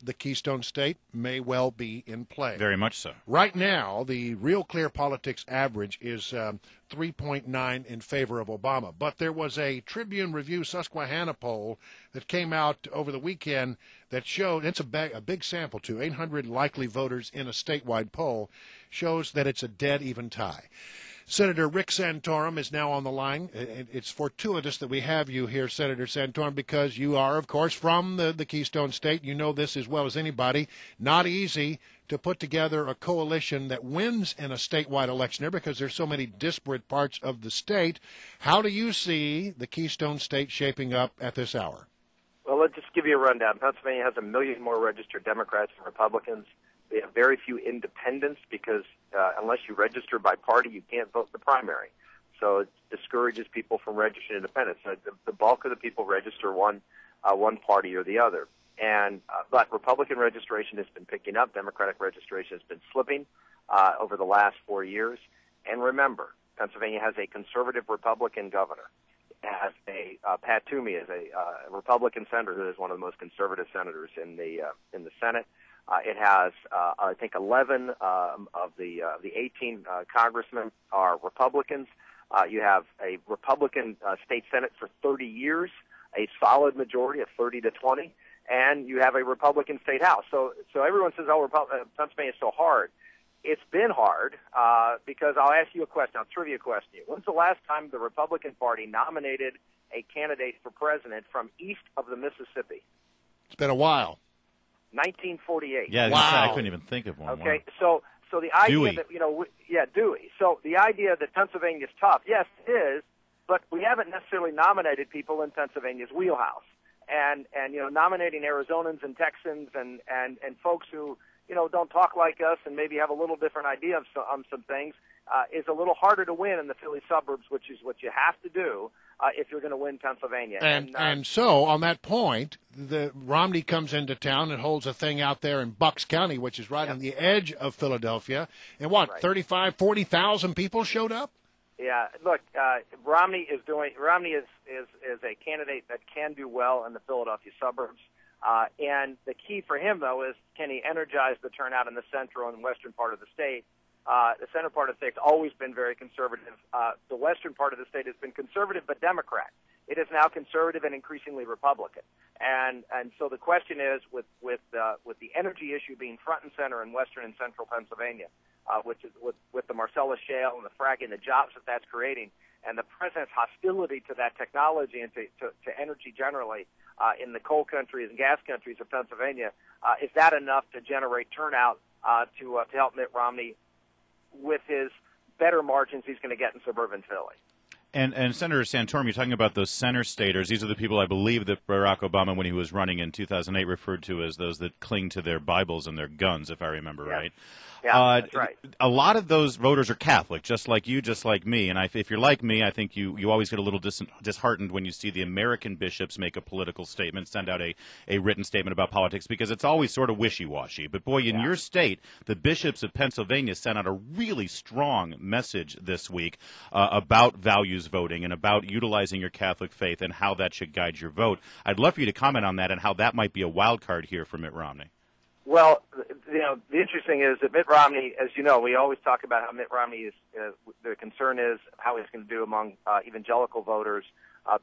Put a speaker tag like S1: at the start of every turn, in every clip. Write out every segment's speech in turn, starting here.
S1: the Keystone State may well be in play.
S2: Very much so.
S1: Right now, the Real Clear Politics average is 3.9 in favor of Obama. But there was a Tribune Review Susquehanna poll that came out over the weekend that showed, it's a big sample too, 800 likely voters in a statewide poll, shows that it's a dead even tie. Senator Rick Santorum is now on the line. It's fortuitous that we have you here, Senator Santorum, because you are, of course, from the Keystone State. You know this as well as anybody. Not easy to put together a coalition that wins in a statewide election there because there's so many disparate parts of the state. How do you see the Keystone State shaping up at this hour?
S3: Well, let's just give you a rundown. Pennsylvania has 1 million more registered Democrats and Republicans. We have very few independents because unless you register by party, you can't vote in the primary. So it discourages people from registering independents. So the bulk of the people register one party or the other. But Republican registration has been picking up. Democratic registration has been slipping over the last 4 years. And remember, Pennsylvania has a conservative Republican governor. It has Pat Toomey is a Republican senator who is one of the most conservative senators in the Senate. It has, I think, 11 of the 18 congressmen are Republicans. You have a Republican state Senate for 30 years, a solid majority of 30 to 20, and you have a Republican state House. So everyone says, "Oh, Pennsylvania is so hard." It's been hard because I'll ask you a question. I'll trivia question you. When's the last time the Republican Party nominated a candidate for president from east of the Mississippi?
S1: It's been a while.
S3: 1948.
S2: Yeah,
S1: wow.
S2: I couldn't even think of one.
S3: Okay,
S2: Wow.
S3: so the idea
S2: Dewey.
S3: that Dewey. So the idea that Pennsylvania is tough, yes, it is, but we haven't necessarily nominated people in Pennsylvania's wheelhouse, and nominating Arizonans and Texans and folks who don't talk like us and maybe have a little different idea of some things is a little harder to win in the Philly suburbs, which is what you have to do if you're going to win Pennsylvania.
S1: And so, on that point, the Romney comes into town and holds a thing out there in Bucks County, which is right on the edge of Philadelphia. And what, right. 35, 40,000 people showed up?
S3: Yeah, look, Romney is a candidate that can do well in the Philadelphia suburbs. And the key for him, though, is can he energize the turnout in the central and western part of the state? The center part of the state's always been very conservative. The western part of the state has been conservative but Democrat. It is now conservative and increasingly Republican. And so the question is, with the energy issue being front and center in western and central Pennsylvania, which is with the Marcellus Shale and the fracking, the jobs that that's creating, and the president's hostility to that technology and to energy generally in the coal countries and gas countries of Pennsylvania, is that enough to generate turnout to help Mitt Romney with his better margins he's going to get in suburban Philly?
S2: And Senator Santorum, you're talking about those center staters. These are the people I believe that Barack Obama, when he was running in 2008, referred to as those that cling to their Bibles and their guns, if I remember right.
S3: Yeah, that's right.
S2: A lot of those voters are Catholic, just like you, just like me. And if you're like me, I think you always get a little disheartened when you see the American bishops make a political statement, send out a written statement about politics, because it's always sort of wishy-washy. But, boy, in your state, the bishops of Pennsylvania sent out a really strong message this week about values voting and about utilizing your Catholic faith and how that should guide your vote. I'd love for you to comment on that and how that might be a wild card here for Mitt Romney.
S3: Well, the interesting is that Mitt Romney, as you know, we always talk about how Mitt Romney is, the concern is how he's going to do among evangelical voters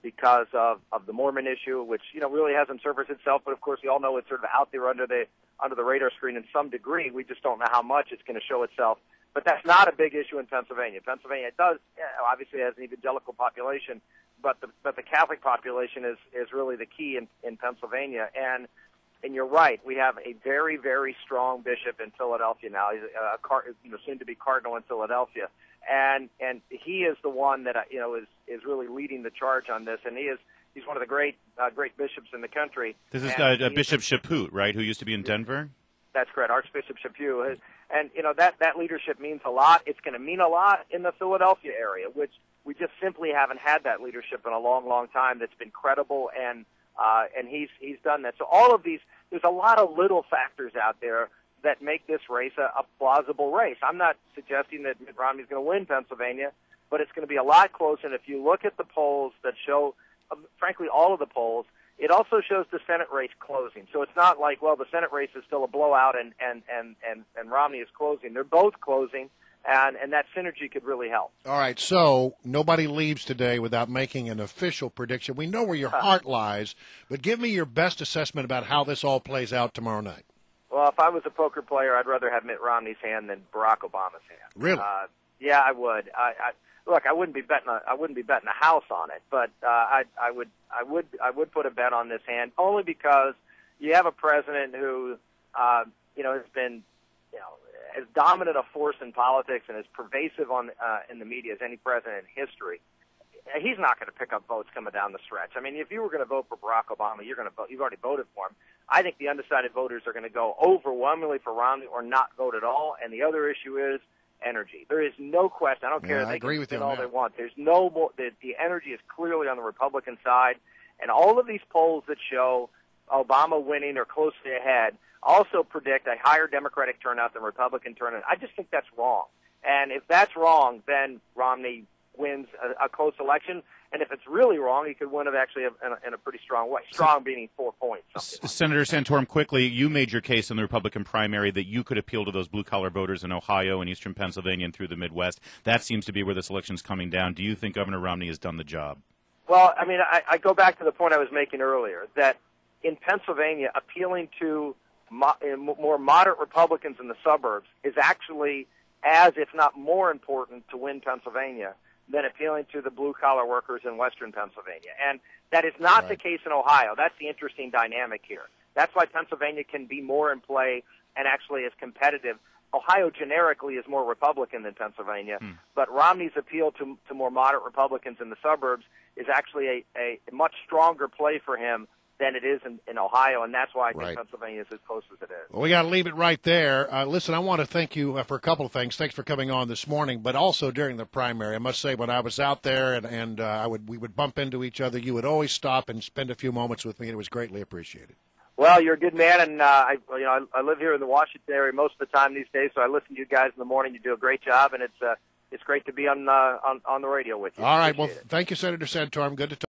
S3: because of the Mormon issue, which, really hasn't surfaced itself, but of course we all know it's sort of out there under the radar screen in some degree. We just don't know how much it's going to show itself. But that's not a big issue in Pennsylvania. Pennsylvania does, obviously has an evangelical population, but the Catholic population is really the key in Pennsylvania. And you're right. We have a very, very strong bishop in Philadelphia now. He's soon to be cardinal in Philadelphia, and he is the one that is really leading the charge on this. And he's one of the great bishops in the country.
S2: This is Bishop Chaput, right? Who used to be in Denver.
S3: That's correct, Archbishop Chaput. And that leadership means a lot. It's going to mean a lot in the Philadelphia area, which we just simply haven't had that leadership in a long, long time. That's been credible and he's done that. So all of these, there's a lot of little factors out there that make this race a plausible race. I'm not suggesting that Mitt Romney's going to win Pennsylvania, but it's going to be a lot closer. And if you look at the polls that show, frankly, all of the polls, it also shows the Senate race closing. So it's not like, well, the Senate race is still a blowout and Romney is closing. They're both closing, and that synergy could really help.
S1: All right, so nobody leaves today without making an official prediction. We know where your heart lies, but give me your best assessment about how this all plays out tomorrow night.
S3: Well, if I was a poker player, I'd rather have Mitt Romney's hand than Barack Obama's hand.
S1: Really?
S3: Yeah, I would. Look, I wouldn't be betting a house on it, but I would put a bet on this hand only because you have a president who has been as dominant a force in politics and as pervasive in the media as any president in history. He's not going to pick up votes coming down the stretch. I mean, if you were going to vote for Barack Obama, you've already voted for him. I think the undecided voters are going to go overwhelmingly for Romney or not vote at all. And the other issue is energy. There is no question. I don't care. They can spin all they want. There's no more. The energy is clearly on the Republican side, and all of these polls that show Obama winning or closely ahead also predict a higher Democratic turnout than Republican turnout. I just think that's wrong. And if that's wrong, then Romney wins a close election. And if it's really wrong, he could win it actually in a pretty strong way. Strong meaning 4 points.
S2: Senator Santorum, quickly, you made your case in the Republican primary that you could appeal to those blue-collar voters in Ohio and eastern Pennsylvania and through the Midwest. That seems to be where this election's coming down. Do you think Governor Romney has done the job?
S3: Well, I mean, I go back to the point I was making earlier, that in Pennsylvania, appealing to more moderate Republicans in the suburbs is actually as, if not more important to win Pennsylvania than appealing to the blue-collar workers in western Pennsylvania. And that is not the case in Ohio. That's the interesting dynamic here. That's why Pennsylvania can be more in play and actually is competitive. Ohio generically is more Republican than Pennsylvania, but Romney's appeal to more moderate Republicans in the suburbs is actually a much stronger play for him than it is in Ohio, and that's why I think Pennsylvania is as close as it is.
S1: Well, we got to leave it right there. Listen, I want to thank you for a couple of things. Thanks for coming on this morning, but also during the primary. I must say, when I was out there and we would bump into each other, you would always stop and spend a few moments with me, and it was greatly appreciated.
S3: Well, you're a good man, and I live here in the Washington area most of the time these days, so I listen to you guys in the morning. You do a great job, and it's great to be on the radio with you.
S1: All right. Well, thank you, Senator Santorum. Good to talk.